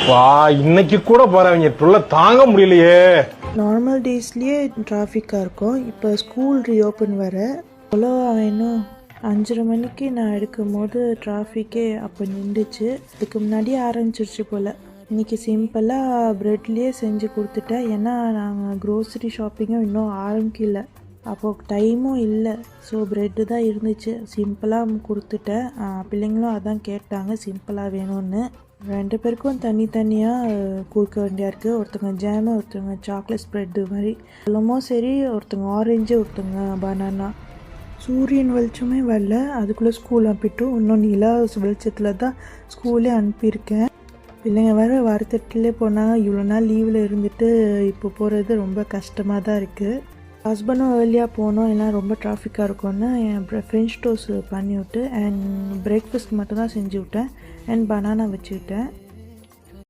வா இன்னைக்கு கூட போறவங்க ட்ரோல தாங்க முடியலையே. நார்மல் டேஸ்லயே டிராஃபிக்காக இருக்கும். இப்போ ஸ்கூல் ரீஓப்பன் வர அவ்வளோ அவன் இன்னும் 5:30 மணிக்கு நான் எடுக்கும் போது டிராஃபிக்கே அப்போ நின்றுச்சு. அதுக்கு முன்னாடியே ஆரம்பிச்சிருச்சு போல். இன்றைக்கி சிம்பிளாக ப்ரெட்லேயே செஞ்சு கொடுத்துட்டேன். ஏன்னா நாங்கள் க்ரோசரி ஷாப்பிங்கும் இன்னும் ஆரம்பிக்கல, அப்போது டைமும் இல்லை. ஸோ ப்ரெட்டு தான் இருந்துச்சு, சிம்பிளாக கொடுத்துட்டேன். பிள்ளைங்களும் அதான் கேட்டாங்க, சிம்பிளாக வேணும்னு. 2 பேருக்கும் தனித்தனியாக கொடுக்க வேண்டியா இருக்குது. ஒருத்தவங்க ஜாமு, ஒருத்தவங்க சாக்லேட் ஸ்ப்ரெட்டு மாதிரி எல்லாமோ சரி. ஒருத்தவங்க ஆரஞ்சு, ஒருத்தவங்க பனானா. சூரியன் வெளிச்சமே வரல, அதுக்குள்ளே ஸ்கூல் அனுப்பிட்டோம். இன்னும் நிலா வெளிச்சத்தில் தான் ஸ்கூலே அனுப்பியிருக்கேன். பிள்ளைங்க வேறு வருத்தத்திலே போனாங்க. இவ்வளோ நாள் லீவில் இருந்துட்டு இப்போ போகிறது ரொம்ப கஷ்டமாக தான் இருக்குது. ஹஸ்பண்டும் ஏர்லியாக போனோம், ஏன்னா ரொம்ப டிராஃபிக்காக இருக்கும்னு என் ஃப்ரெஞ்ச் டோஸ்ட் பண்ணி விட்டு அண்ட் பிரேக்ஃபாஸ்ட் மட்டும் தான் செஞ்சு விட்டேன் அண்ட் பனானா வச்சுக்கிட்டேன்.